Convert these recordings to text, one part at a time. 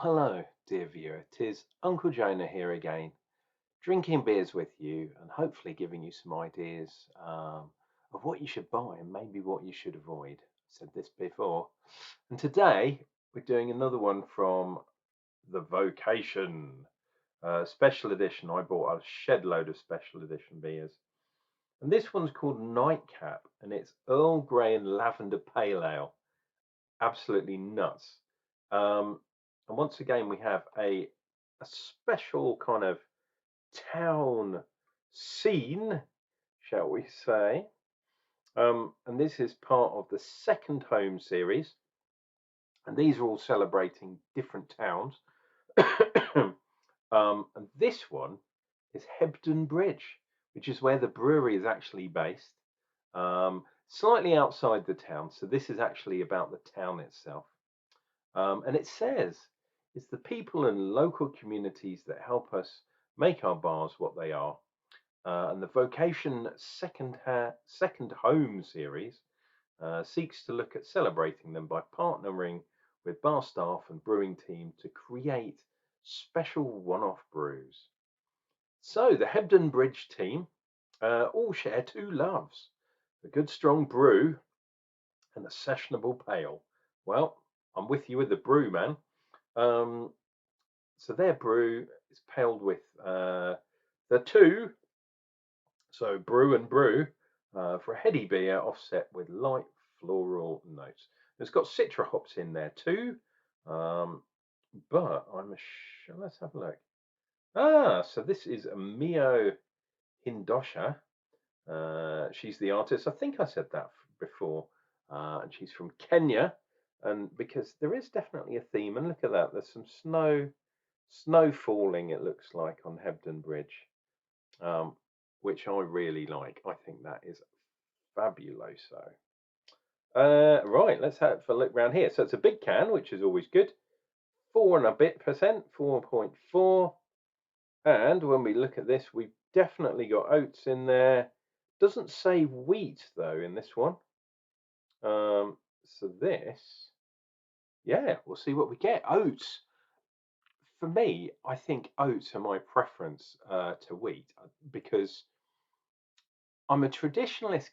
Hello, dear viewer. 'Tis Uncle Jonah here again, drinking beers with you and hopefully giving you some ideas of what you should buy and maybe what you should avoid. I said this before. And today we're doing another one from the Vocation special edition. I bought a shed load of special edition beers. And this one's called Nightcap and it's Earl Grey and Lavender Pale Ale. Absolutely nuts. Um, and once again, we have a special kind of town scene, shall we say. And this is part of the second home series. And these are all celebrating different towns. And this one is Hebden Bridge, which is where the brewery is actually based, slightly outside the town. So this is actually about the town itself. And it says it's the people and local communities that help us make our bars what they are. And the Vocation Second Home series seeks to look at celebrating them by partnering with bar staff and brewing team to create special one-off brews. So the Hebden Bridge team all share two loves: a good strong brew and a sessionable pale. Well, I'm with you with the brew, man. Um, so their brew is paled with the two, so brew and brew, for a heady beer offset with light floral notes. It's got citra hops in there too, but I'm sure. Let's have a look. So this is Mio Hindosha. She's the artist. I think I said that before, and she's from Kenya. And because there is definitely a theme, and look at that, there's some snow falling, it looks like, on Hebden Bridge, which I really like. I think that is fabuloso. Right, let's have a look around here. So it's a big can, which is always good. 4 and a bit percent, 4.4. And when we look at this, we've definitely got oats in there. Doesn't say wheat though in this one. So this, yeah, we'll see what we get. Oats. For me, I think oats are my preference to wheat because I'm a traditionalist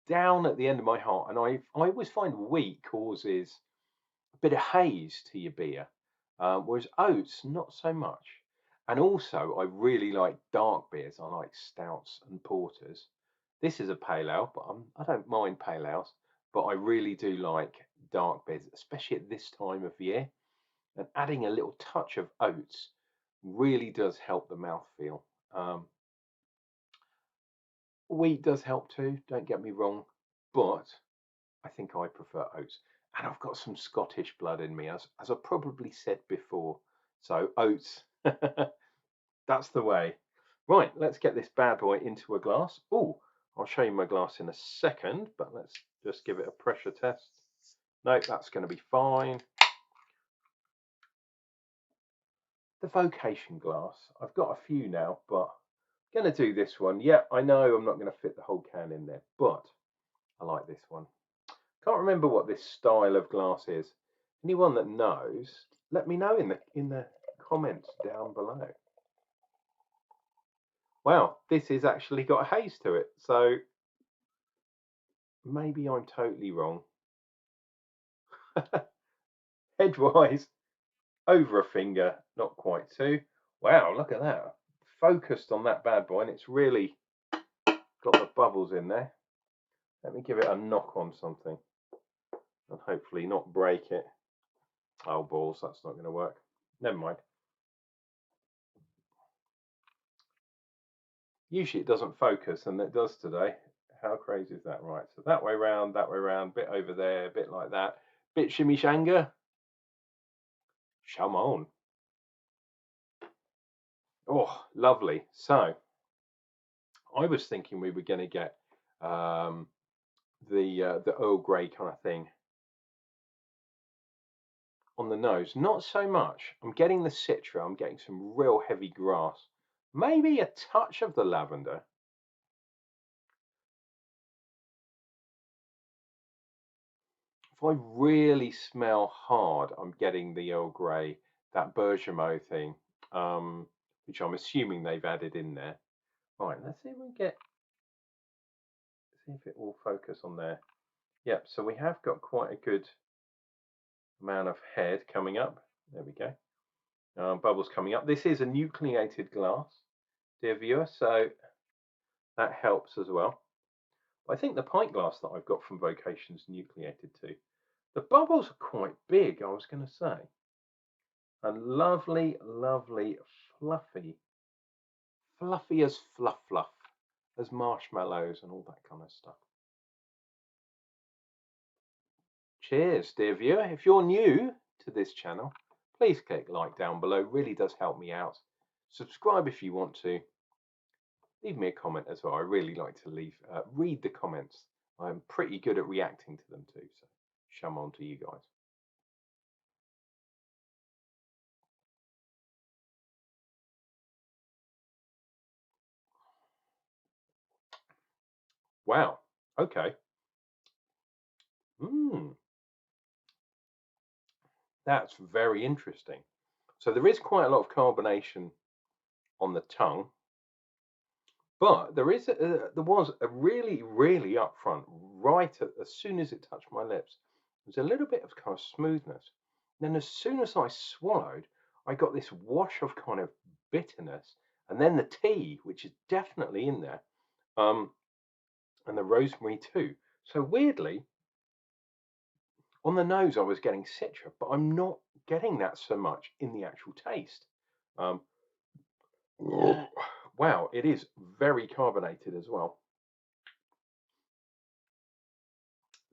down at the end of my heart, and I always find wheat causes a bit of haze to your beer, whereas oats not so much. And also, I really like dark beers. I like stouts and porters. This is a pale ale, but I don't mind pale ales, but I really do like dark beers, especially at this time of year. And adding a little touch of oats really does help the mouthfeel. Wheat does help too, don't get me wrong, but I think I prefer oats. And I've got some Scottish blood in me, as I probably said before. So oats, that's the way. Right, let's get this bad boy into a glass. Oh, I'll show you my glass in a second, but let's just give it a pressure test. No, that's going to be fine. The Vocation glass. I've got a few now, but I'm going to do this one. Yeah, I know I'm not going to fit the whole can in there, but I like this one. Can't remember what this style of glass is. Anyone that knows, let me know in the comments down below. Wow, this has actually got a haze to it, so maybe I'm totally wrong. Edgewise, over a finger, not quite two. Wow, look at that. Focused on that bad boy, and it's really got the bubbles in there. Let me give it a knock on something and hopefully not break it. Oh, balls, that's not going to work. Never mind. Usually it doesn't focus, and it does today. How crazy is that? Right, so that way round, bit over there, a bit like that, bit shimmy shanga. Come on. Oh, lovely. So I was thinking we were going to get the Earl Grey kind of thing on the nose. Not so much. I'm getting the citra. I'm getting some real heavy grass. Maybe a touch of the lavender. If I really smell hard, I'm getting the Earl Grey that bergamot thing, which I'm assuming they've added in there. Right, let's see if we get, see if it will focus on there. Yep, so we have got quite a good amount of head coming up. There we go. Bubbles coming up. This is a nucleated glass, dear viewer, so that helps as well. I think the pint glass that I've got from Vocation is nucleated too. The bubbles are quite big, I was going to say. And lovely, lovely, fluffy. Fluffy as fluff, as marshmallows and all that kind of stuff. Cheers, dear viewer. If you're new to this channel, please click like down below. It really does help me out. Subscribe if you want to. Leave me a comment as well. I really like to read the comments. I'm pretty good at reacting to them too. So, shame on to you guys. Wow. Okay. That's very interesting. So there is quite a lot of carbonation on the tongue, but there was a really, really upfront, as soon as it touched my lips, there was a little bit of kind of smoothness. Then as soon as I swallowed, I got this wash of kind of bitterness, and then the tea, which is definitely in there, and the rosemary too. So weirdly, on the nose, I was getting citra, but I'm not getting that so much in the actual taste. Um, wow, it is very carbonated as well.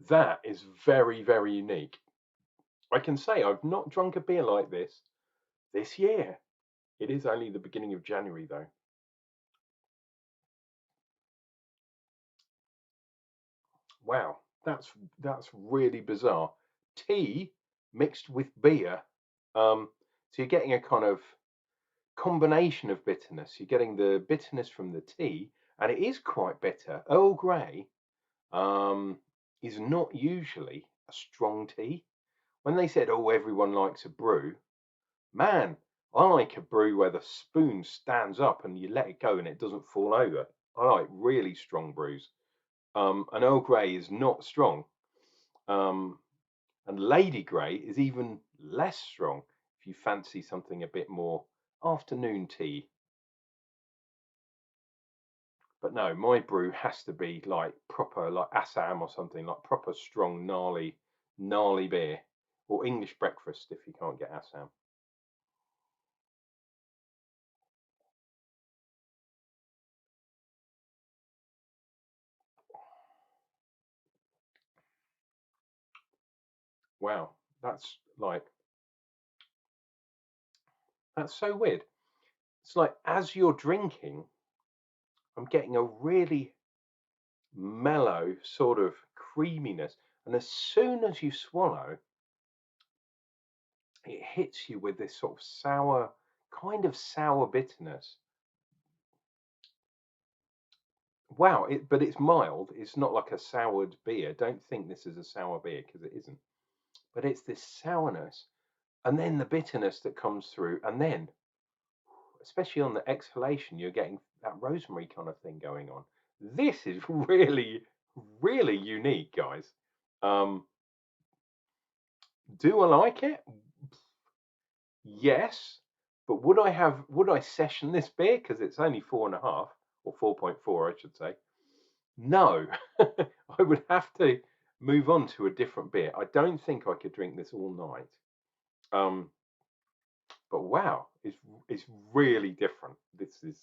That is very, very unique. I can say I've not drunk a beer like this year. It is only the beginning of January though. Wow, that's really bizarre. Tea mixed with beer. So you're getting a kind of combination of bitterness. You're getting the bitterness from the tea, and it is quite bitter. Earl Grey is not usually a strong tea. When they said, "Oh, everyone likes a brew," man, I like a brew where the spoon stands up and you let it go and it doesn't fall over. I like really strong brews. And Earl Grey is not strong. Um, and Lady Grey is even less strong if you fancy something a bit more afternoon tea. But no, my brew has to be like proper, like Assam or something, like proper strong, gnarly beer, or English breakfast if you can't get Assam. Wow, that's like that's so weird. It's like as you're drinking, I'm getting a really mellow sort of creaminess, and as soon as you swallow, it hits you with this sort of sour, kind of sour bitterness. Wow, but it's mild. It's not like a soured beer. Don't think this is a sour beer because it isn't. But it's this sourness, and then the bitterness that comes through, and then, especially on the exhalation, you're getting that rosemary kind of thing going on. This is really, really unique, guys. Um, do I like it? Yes, but would I session this beer because it's only 4.5 or 4.4, I should say? No, I would have to move on to a different beer. I don't think I could drink this all night. Um, but wow, it's really different. This is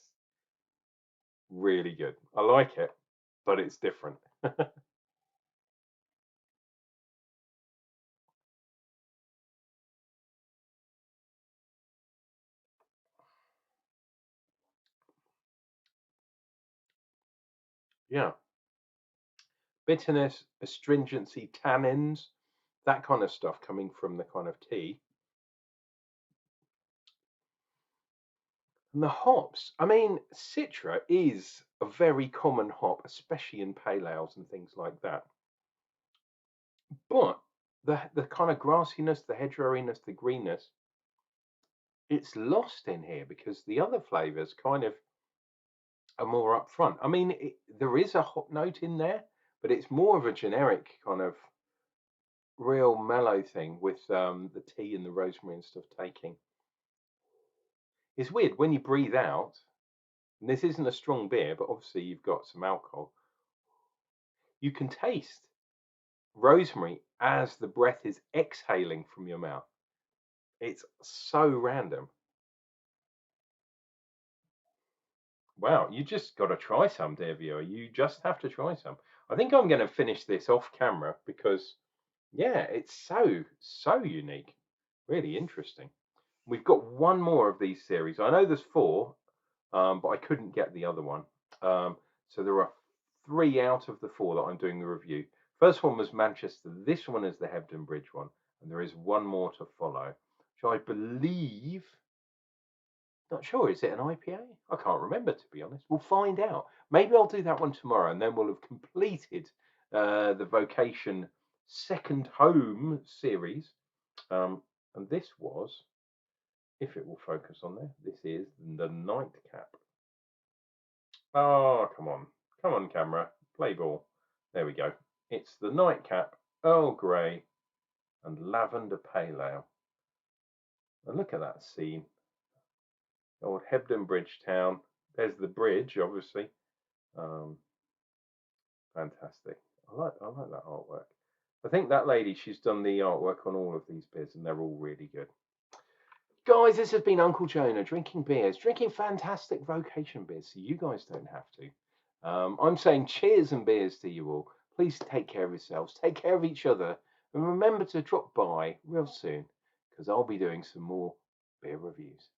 really good. I like it, but it's different. Yeah, bitterness, astringency, tannins, that kind of stuff coming from the kind of tea. And the hops, I mean, Citra is a very common hop, especially in pale ales and things like that. But the kind of grassiness, the hedgerowiness, the greenness it's lost in here because the other flavors kind of are more upfront. I mean, there is a hot note in there, but it's more of a generic kind of real mellow thing with the tea and the rosemary and stuff taking. It's weird when you breathe out, and this isn't a strong beer, but obviously you've got some alcohol. You can taste rosemary as the breath is exhaling from your mouth. It's so random. Wow, you just got to try some, dear viewer. You just have to try some. I think I'm going to finish this off camera because, yeah, it's so unique. Really interesting. We've got one more of these series. I know there's four, but I couldn't get the other one. So there are three out of the four that I'm doing the review. First one was Manchester. This one is the Hebden Bridge one, and there is one more to follow, which I believe. Not sure. Is it an IPA? I can't remember, to be honest. We'll find out. Maybe I'll do that one tomorrow, and then we'll have completed the Vocation Second Home series. And this was, if it will focus on there, this is the Nightcap. Oh, come on, camera, play ball. There we go. It's the Nightcap, Earl Grey, and Lavender Pale Ale. And look at that scene. Old Hebden Bridge town. There's the bridge, obviously. Um, Fantastic. I like that artwork. I think that lady, she's done the artwork on all of these beers, and they're all really good. Guys, this has been Uncle Jonah drinking beers, drinking fantastic Vocation beers, so you guys don't have to. I'm saying cheers and beers to you all. Please take care of yourselves, take care of each other, and remember to drop by real soon because I'll be doing some more beer reviews.